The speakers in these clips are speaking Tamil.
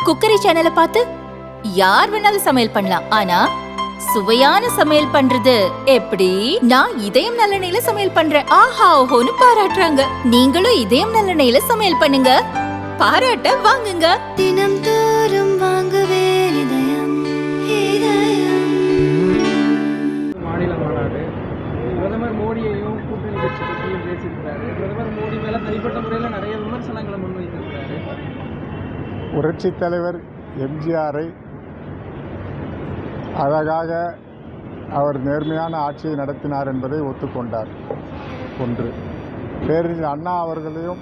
குக்கரி சேனலை பார்த்து யார் வேணாலும் சமையல் பண்ணலாம். ஆனா சுவையான சமையல் பண்றது எப்படி? நான் இதயம் நல்லெண்ணெயில சமையல் பண்றேன். ஆஹா ஓஹோன்னு பாராட்டுறாங்க. நீங்களும் இதயம் நல்லெண்ணெயில சமையல் பண்ணுங்க, பாராட்ட வாங்குங்க. தினம் தோறும் வாங்குவே இதயம் இதயம். மாநில மாநாடு பிரதமர் மோடியையும் கூட்டணி கட்சி பற்றியும் பேசியிருக்கிறாரு. பிரதமர் மோடி மேல தனிப்பட்ட முறையில் நிறைய விமர்சனங்களை முன்வைத்திருக்கிறாரு. புரட்சித் தலைவர் எம்ஜிஆரை அழகாக அவர் நேர்மையான ஆட்சியை நடத்தினார் என்பதை ஒத்துக்கொண்டார். ஒன்று, பேரறிஞர் அண்ணா அவர்களையும்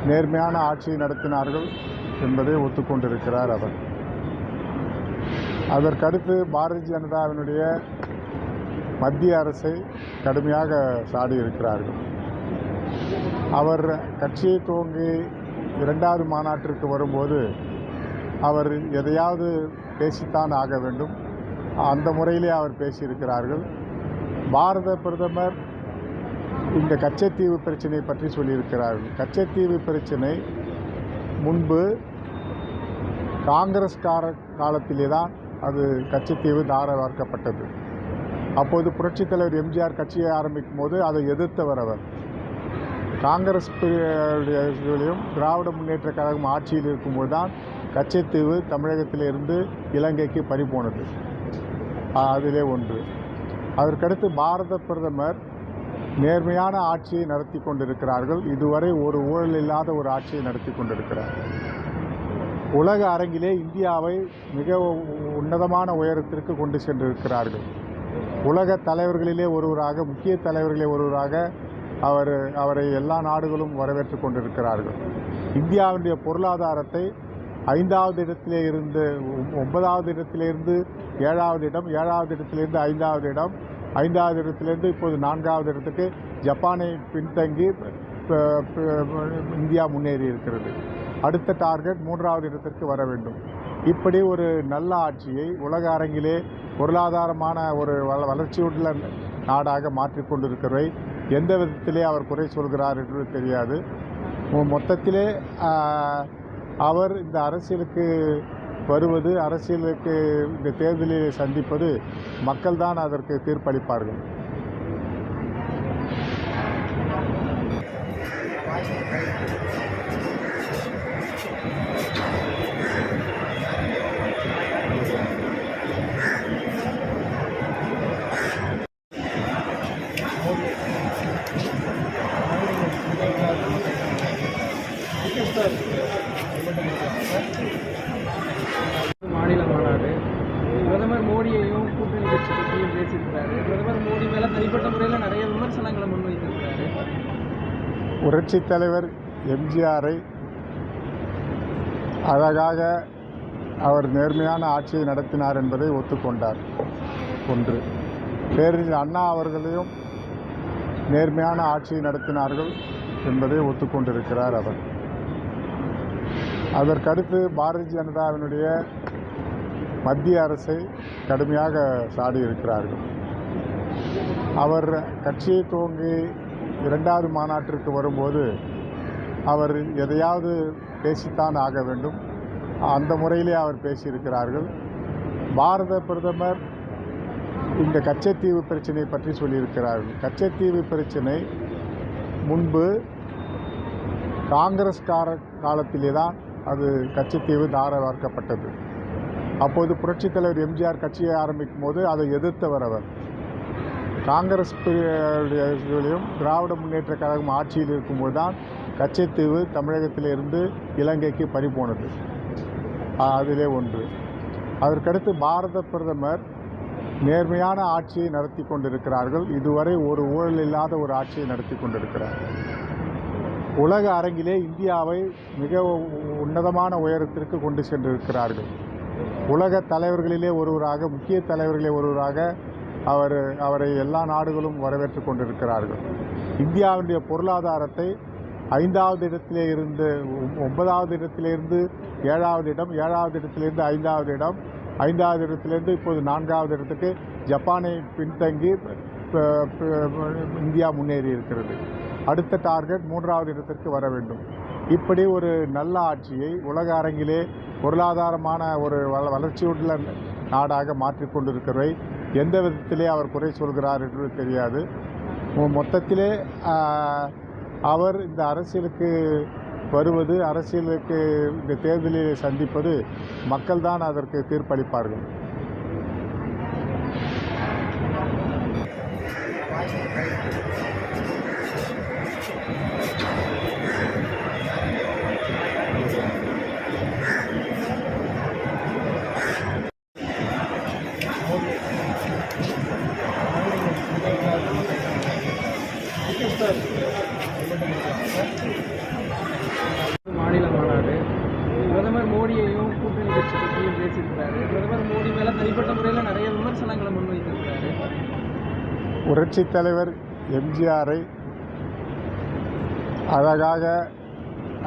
நேர்மையான ஆட்சியை நடத்தினார்கள் என்பதை ஒத்துக்கொண்டிருக்கிறார் அவர். அதற்கடுத்து பாரதிய ஜனதாவினுடைய மத்திய அரசை கடுமையாக சாடியிருக்கிறார்கள். அவர் கட்சியை துவங்கி இரண்டாவது மாநாட்டிற்கு வரும்போது அவர் எதையாவது பேசித்தான் ஆக வேண்டும். அந்த முறையிலே அவர் பேசியிருக்கிறார்கள். பாரத பிரதமர் இந்த கச்சத்தீவு பிரச்சனை பற்றி சொல்லியிருக்கிறார்கள். கச்சத்தீவு பிரச்சனை முன்பு காங்கிரஸ் காலத்திலே தான் அது கச்சத்தீவு தார வார்க்கப்பட்டது. அப்போது புரட்சித் தலைவர் எம்ஜிஆர் கட்சியை ஆரம்பிக்கும் போது அதை எதிர்த்தவர் அவர். காங்கிரஸ் திராவிட முன்னேற்ற கழகம் ஆட்சியில் இருக்கும்போது தான் கச்சத்தீவு தமிழகத்திலிருந்து இலங்கைக்கு பறிபோனது. அதிலே ஒன்று. அதற்கடுத்து பாரத பிரதமர் நேர்மையான ஆட்சியை நடத்தி கொண்டிருக்கிறார்கள். இதுவரை ஒரு ஊழல் இல்லாத ஒரு ஆட்சியை நடத்தி கொண்டிருக்கிறார். உலக அரங்கிலே இந்தியாவை மிக உன்னதமான உயரத்திற்கு கொண்டு சென்றிருக்கிறார்கள். உலக தலைவர்களிலே ஒருவராக, முக்கிய தலைவர்களே ஒருவராக அவரை எல்லா நாடுகளும் வரவேற்று கொண்டிருக்கிறார்கள். இந்தியாவுடைய பொருளாதாரத்தை 5வது இடத்திலே இருந்து 9வது இடத்திலிருந்து 7வது இடம், 7வது இடத்திலிருந்து 5வது இடம், 5வது இடத்திலிருந்து இப்போது 4வது இடத்துக்கு ஜப்பானை பின்தங்கி இந்தியா முன்னேறி இருக்கிறது. அடுத்த டார்கெட் 3வது இடத்திற்கு வர வேண்டும். இப்படி ஒரு நல்ல ஆட்சியை உலக அரங்கிலே பொருளாதாரமான ஒரு வளர்ச்சியுள்ள நாடாக மாற்றிக்கொண்டிருக்கிறவை எந்த விதத்திலே அவர் குறை சொல்கிறார் என்று தெரியாது. மொத்தத்திலே அவர் இந்த அரசியலுக்கு வருவது, அரசியலுக்கு இந்த தேர்தலில் சந்திப்பது மக்கள் தான் அதற்கு தீர்ப்பளிப்பார்கள். மாநில மாநாடு பிரதமர் மோடியையும் கூட்டணி கட்சி பற்றியும் பேசியிருக்கிறாரு. பிரதமர் மோடி மேல தனிப்பட்ட முறையில் நிறைய விமர்சனங்களை முன்வைத்திருக்கிறாரு. புரட்சித் தலைவர் எம்ஜிஆரை அழகாக அவர் நேர்மையான ஆட்சியை நடத்தினார் என்பதை ஒத்துக்கொண்டார். ஒன்று, பேரறிஞர் அண்ணா அவர்களையும் நேர்மையான ஆட்சியை நடத்தினார்கள் என்பதை ஒத்துக்கொண்டிருக்கிறார் அவர். அதற்கடுத்து பாரதிய ஜனதாவினுடைய மத்திய அரசை கடுமையாக சாடியிருக்கிறார்கள். அவர் கட்சியை துவங்கி இரண்டாவது மாநாட்டிற்கு வரும்போது அவர் எதையாவது பேசித்தான் ஆக வேண்டும். அந்த முறையிலே அவர் பேசியிருக்கிறார்கள். பாரத பிரதமர் இந்த கச்சத்தீவு பிரச்சனை பற்றி சொல்லியிருக்கிறார்கள். கச்சத்தீவு பிரச்சனை முன்பு காங்கிரஸ் காலத்திலே தான் அது கச்சத்தீவு தார வார்க்கப்பட்டது. அப்போது புரட்சித் தலைவர் எம்ஜிஆர் கட்சியை ஆரம்பிக்கும் போது அதை எதிர்த்தவர் அவர். காங்கிரஸ் திராவிட முன்னேற்ற கழகம் ஆட்சியில் இருக்கும்போது தான் கச்சத்தீவு தமிழகத்திலிருந்து இலங்கைக்கு பறிபோனது. அதிலே ஒன்று. அதற்கடுத்து பாரத பிரதமர் நேர்மையான ஆட்சியை நடத்தி கொண்டிருக்கிறார்கள். இதுவரை ஒரு ஊழல் இல்லாத ஒரு ஆட்சியை நடத்தி கொண்டிருக்கிறார். உலக அரங்கிலே இந்தியாவை மிக உன்னதமான உயரத்திற்கு கொண்டு சென்றிருக்கிறார்கள். உலக தலைவர்களிலே ஒருவராக, முக்கிய தலைவர்களே ஒருவராக அவரை எல்லா நாடுகளும் வரவேற்று கொண்டிருக்கிறார்கள். இந்தியாவுடைய பொருளாதாரத்தை 5வது இடத்திலே இருந்து 9வது இடத்திலிருந்து 7வது இடம், 7வது இடத்திலிருந்து 5வது இடம், 5வது இடத்திலிருந்து இப்போது 4வது இடத்துக்கு ஜப்பானை பின்தங்கி இந்தியா முன்னேறி இருக்கிறது. அடுத்த டார்கெட் 3வது இடத்திற்கு வர வேண்டும். இப்படி ஒரு நல்ல ஆட்சியை உலக அரங்கிலே பொருளாதாரமான ஒரு வளர்ச்சியுள்ள நாடாக மாற்றிக்கொண்டிருக்கிறதை எந்த விதத்திலே அவர் குறை சொல்கிறார் என்று தெரியாது. மொத்தத்திலே அவர் இந்த அரசியலுக்கு வருவது, அரசியலுக்கு இந்த தேர்தலில் சந்திப்பது மக்கள்தான் அதற்கு தீர்ப்பளிப்பார்கள். மாநில மாநாடு பிரதமர் மோடியையும் கூட்டணி கட்சி பற்றியும் பேசியிருக்கிறாரு. பிரதமர் மோடி மேல தனிப்பட்ட முறையில் நிறைய விமர்சனங்களை முன்வைத்திருக்கிறாரு. புரட்சித் தலைவர் எம்ஜிஆரை அழகாக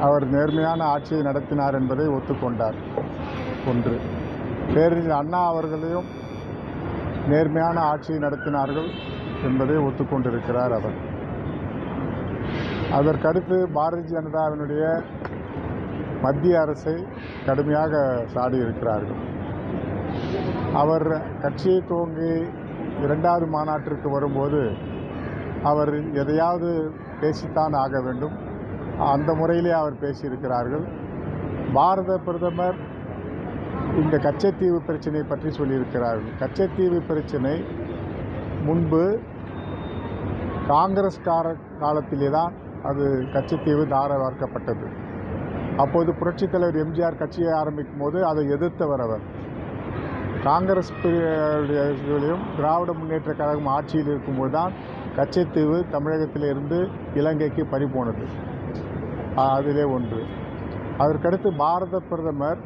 அவர் நேர்மையான ஆட்சியை நடத்தினார் என்பதை ஒத்துக்கொண்டார். ஒன்று, பேரறிஞர் அண்ணா அவர்களையும் நேர்மையான ஆட்சியை நடத்தினார்கள் என்பதை ஒத்துக்கொண்டிருக்கிறார் அவர். அதற்கடுத்து பாரதிய ஜனதாவினுடைய மத்திய அரசை கடுமையாக சாடியிருக்கிறார்கள். அவர் கட்சியை துவங்கி 2வது மாநாட்டிற்கு வரும்போது அவர் எதையாவது பேசித்தான் ஆக வேண்டும். அந்த முறையிலே அவர் பேசியிருக்கிறார்கள். பாரத பிரதமர் இந்த கச்சத்தீவு பிரச்சனை பற்றி சொல்லியிருக்கிறார்கள். கச்சத்தீவு பிரச்சனை முன்பு காங்கிரஸ் காலத்திலே தான் அது கச்சத்தீவு தாரை வார்க்கப்பட்டது. அப்போது புரட்சித் தலைவர் எம்ஜிஆர் கட்சியை ஆரம்பிக்கும் போது அதை எதிர்த்தவர் அவர். காங்கிரஸ் திராவிட முன்னேற்ற கழகம் ஆட்சியில் இருக்கும்போது தான் கச்சத்தீவு தமிழகத்திலிருந்து இலங்கைக்கு பறிபோனது. அதிலே ஒன்று. அதற்கடுத்து பாரத பிரதமர்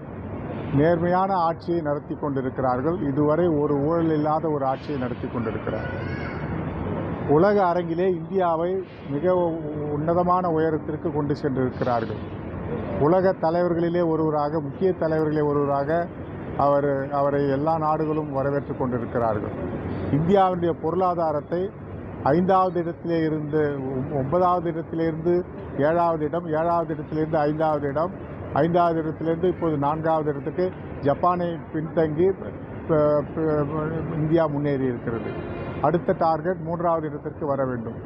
நேர்மையான ஆட்சியை நடத்தி கொண்டிருக்கிறார்கள். இதுவரை ஒரு ஊழல் இல்லாத ஒரு ஆட்சியை நடத்தி கொண்டிருக்கிறார். உலக அரங்கிலே இந்தியாவை மிக உன்னதமான உயரத்திற்கு கொண்டு சென்றிருக்கிறார்கள். உலக தலைவர்களிலே ஒருவராக, முக்கிய தலைவர்களிலே ஒருவராக அவரை எல்லா நாடுகளும் வரவேற்று கொண்டிருக்கிறார்கள். இந்தியாவுடைய பொருளாதாரத்தை 5வது இடத்திலே இருந்து 9வது இடத்திலிருந்து 7வது இடம், 7வது இடத்திலிருந்து 5வது இடம், 5வது இடத்திலிருந்து இப்போது 4வது இடத்துக்கு ஜப்பானை பின்தங்கி இந்தியா முன்னேறி இருக்கிறது. அடுத்த டார்கெட் 3வது இடத்திற்கு வர வேண்டும்.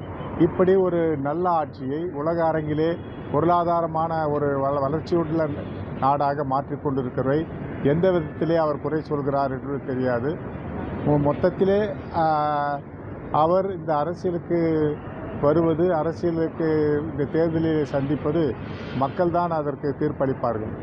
இப்படி ஒரு நல்ல ஆட்சியை உலக அரங்கிலே பொருளாதாரமான ஒரு வளர்ச்சியுள்ள நாடாக மாற்றிக்கொண்டிருக்கிறதை எந்த விதத்திலே அவர் குறை சொல்கிறார் என்று தெரியாது. மொத்தத்திலே அவர் இந்த அரசியலுக்கு வருவது, அரசியலுக்கு இந்த தேர்தலில் சந்திப்பது மக்கள்தான் அதற்கு தீர்ப்பளிப்பார்கள்.